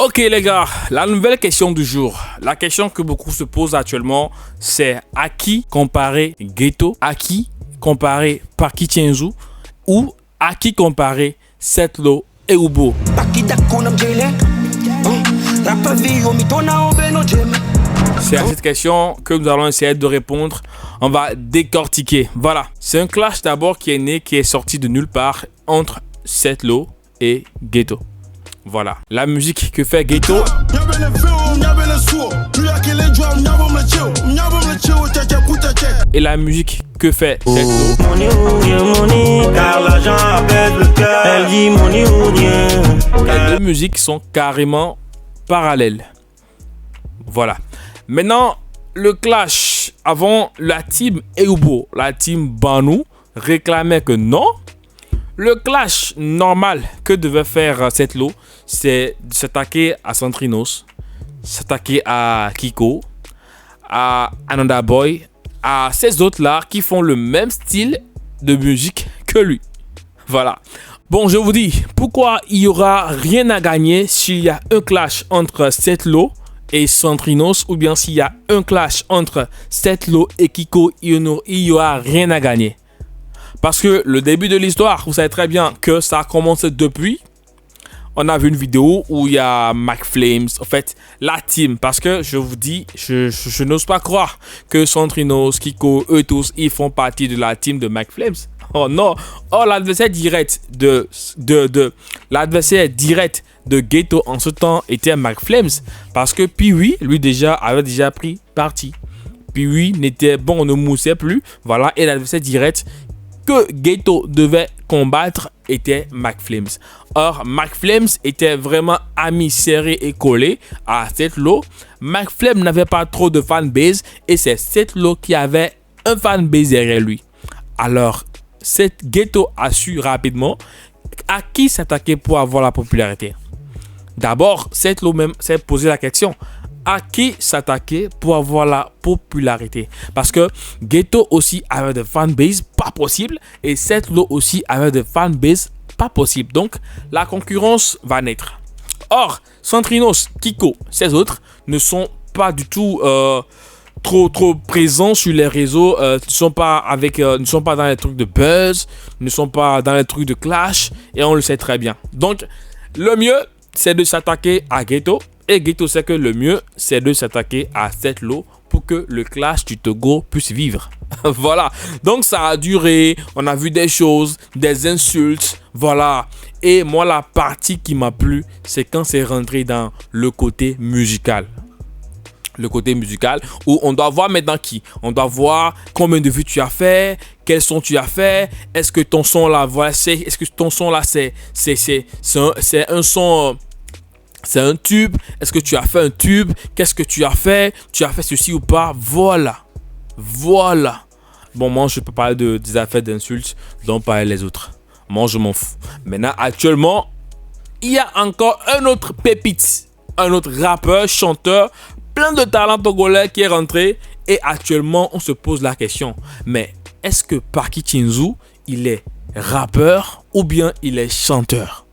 Ok les gars, la nouvelle question du jour. La question que beaucoup se posent actuellement, c'est à qui comparer Ghetto, à qui comparer Parky Chenzu ou à qui comparer Setlo et Ubo. C'est à cette question que nous allons essayer de répondre. On va décortiquer. Voilà, c'est un clash d'abord qui est sorti de nulle part entre Setlo et Ghetto. Voilà, la musique que fait Ghetto et la musique que fait Setlo. Les deux musiques sont carrément parallèles. Voilà. Maintenant, le clash avant la team Eubo, la team Banu réclamait que non. Le clash normal que devait faire Setlo, c'est de s'attaquer à Centrinos, s'attaquer à Kiko, à Ananda Boy, à ces autres-là qui font le même style de musique que lui. Voilà. Bon, je vous dis, pourquoi il n'y aura rien à gagner s'il y a un clash entre Setlo et Centrinos, ou bien s'il y a un clash entre Setlo et Kiko, il n'y aura rien à gagner. Parce que le début de l'histoire, vous savez très bien que ça a commencé depuis. On a vu une vidéo où il y a McFlames, en fait, la team. Parce que je vous dis, je n'ose pas croire que Centrinos, Kiko, eux tous, ils font partie de la team de McFlames. Oh non! Oh, l'adversaire direct de Ghetto en ce temps était McFlames. Parce que Pee-wee, lui avait déjà pris parti. Pee-wee ne moussait plus. Voilà, et l'adversaire direct que Ghetto devait combattre était McFlames. Or, McFlames était vraiment ami serré et collé à Setlo. McFlames n'avait pas trop de fanbase et c'est Setlo qui avait un fanbase derrière lui. Alors, Ghetto a su rapidement à qui s'attaquer pour avoir la popularité. D'abord, Setlo même s'est posé la question: à qui s'attaquer pour avoir la popularité? Parce que Ghetto aussi avait de fanbase pas possible et Setlo aussi avait de fanbase pas possible. Donc, la concurrence va naître. Or, Centrinos, Kiko, ces autres ne sont pas du tout trop présents sur les réseaux, ne sont pas dans les trucs de buzz, ne sont pas dans les trucs de clash et on le sait très bien. Donc, le mieux, c'est de s'attaquer à Ghetto. Et Ghetto sait que le mieux, c'est de s'attaquer à Setlo pour que le clash du Togo puisse vivre. Voilà. Donc, ça a duré. On a vu des choses, des insultes. Voilà. Et moi, la partie qui m'a plu, c'est quand c'est rentré dans le côté musical. Le côté musical où on doit voir maintenant qui. On doit voir combien de vues tu as fait, quel son tu as fait. Est-ce que ton son là, voilà, est-ce que ton son là, c'est un son... C'est un tube. Est-ce que tu as fait un tube? Qu'est-ce que tu as fait? Tu as fait ceci ou pas? Voilà. Bon, moi, je peux parler des affaires d'insultes dont parlent les autres. Moi, je m'en fous. Maintenant, actuellement, il y a encore un autre pépite. Un autre rappeur, chanteur, plein de talent togolais qui est rentré. Et actuellement, on se pose la question. Mais est-ce que Parky Chenzu, il est rappeur ou bien il est chanteur?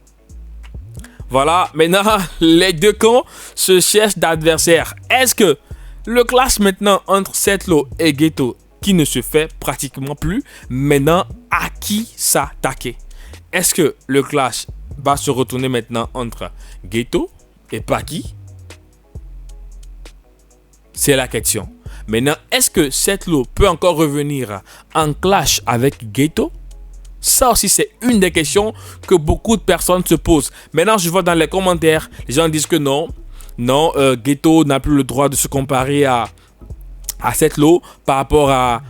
Voilà, maintenant, les deux camps se cherchent d'adversaires. Est-ce que le clash maintenant entre Setlo et Ghetto, qui ne se fait pratiquement plus, maintenant, à qui s'attaquer? Est-ce que le clash va se retourner maintenant entre Ghetto et Parky? C'est la question. Maintenant, est-ce que Setlo peut encore revenir en clash avec Ghetto? Ça aussi, c'est une des questions que beaucoup de personnes se posent. Maintenant, je vois dans les commentaires, les gens disent que non, Ghetto n'a plus le droit de se comparer à Setlo par rapport à...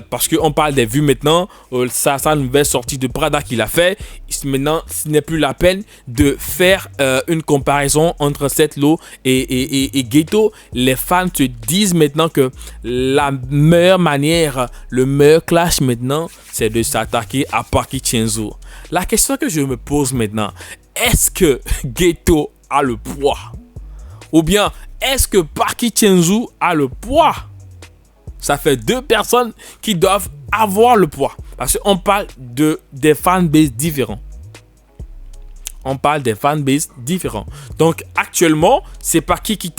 parce qu'on parle des vues maintenant, sa nouvelle sortie de Prada qu'il a fait. Maintenant, ce n'est plus la peine de faire une comparaison entre Setlo et Ghetto. Les fans se disent maintenant que la meilleure manière, le meilleur clash maintenant, c'est de s'attaquer à Parky Chenzu. La question que je me pose maintenant, est-ce que Ghetto a le poids? Ou bien, est-ce que Parky Chenzu a le poids? Ça fait deux personnes qui doivent avoir le poids. Parce qu'on parle des fanbases différents. On parle des fanbases différents. Donc actuellement, c'est Paki qui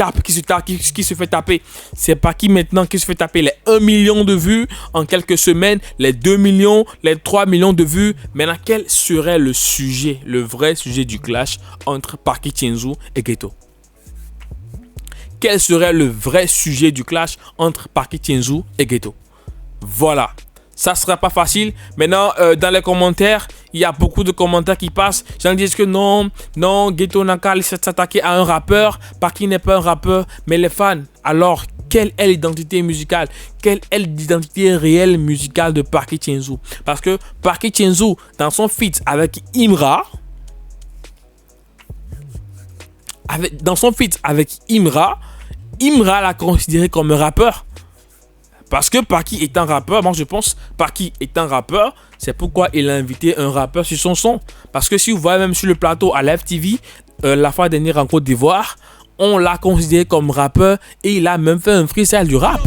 se fait taper. C'est Paki maintenant qui se fait taper les 1 million de vues en quelques semaines, les 2 millions, les 3 millions de vues. Maintenant, quel serait le sujet, le vrai sujet du clash entre Paki Tienzu et Ghetto? Quel serait le vrai sujet du clash entre Paki Tienzu et Ghetto? Voilà. Ça sera pas facile. Maintenant, dans les commentaires, il y a beaucoup de commentaires qui passent. J'en dis que non, Ghetto n'a qu'à s'attaquer à un rappeur. Paki n'est pas un rappeur, mais les fans. Alors, quelle est l'identité musicale? Quelle est l'identité réelle musicale de Paki Tienzu? Parce que Paki Tienzu, dans son feat avec Imra, Imra l'a considéré comme un rappeur. Parce que Paki est un rappeur, moi je pense Paki est un rappeur, c'est pourquoi il a invité un rappeur sur son son. Parce que si vous voyez même sur le plateau à Live TV, la fois dernière en Côte d'Ivoire, on l'a considéré comme rappeur et il a même fait un freestyle du rap.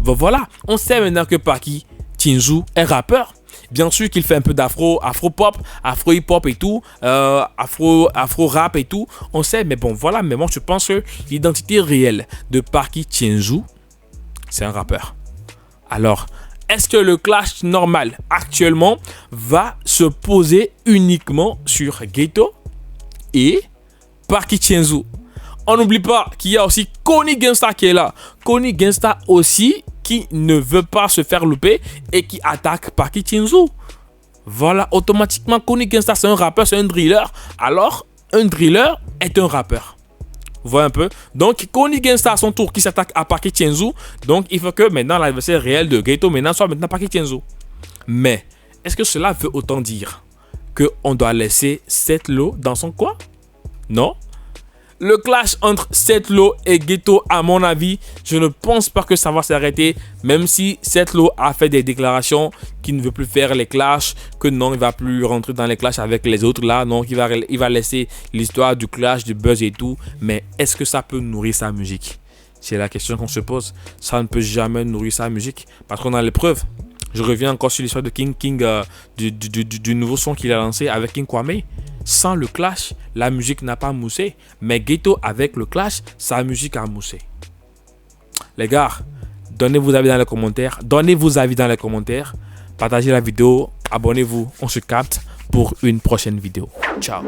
Voilà, on sait maintenant que Paki Tienzu est rappeur. Bien sûr qu'il fait un peu afro-pop, afro-hip-hop et tout, afro-rap et tout. On sait, mais bon, voilà. Mais moi, je pense que l'identité réelle de Paki Tienzu, c'est un rappeur. Alors, est-ce que le clash normal actuellement va se poser uniquement sur Ghetto et Paki Tienzu? On n'oublie pas qu'il y a aussi Kony Gangsta qui est là. Kony Gangsta aussi qui ne veut pas se faire louper et qui attaque Paki Tienzu. Voilà, automatiquement, Kony Gangsta, c'est un rappeur, c'est un driller. Alors, un driller est un rappeur. Vous voyez un peu? Donc, Kony Gangsta à son tour qui s'attaque à Paki Tienzu. Donc, il faut que maintenant l'adversaire réel de Ghetto maintenant soit maintenant Paki Tienzu. Mais, est-ce que cela veut autant dire qu'on doit laisser Setlo dans son coin? Non. Le clash entre Setlo et Ghetto, à mon avis, je ne pense pas que ça va s'arrêter. Même si Setlo a fait des déclarations qu'il ne veut plus faire les clashs, que non, il ne va plus rentrer dans les clashs avec les autres là. Donc, il va laisser l'histoire du clash, du buzz et tout. Mais est-ce que ça peut nourrir sa musique? C'est la question qu'on se pose. Ça ne peut jamais nourrir sa musique parce qu'on a les preuves. Je reviens encore sur l'histoire de King du nouveau son qu'il a lancé avec King Kwame. Sans le clash, la musique n'a pas moussé. Mais Ghetto, avec le clash, sa musique a moussé. Les gars, donnez vos avis dans les commentaires. Partagez la vidéo. Abonnez-vous. On se capte pour une prochaine vidéo. Ciao.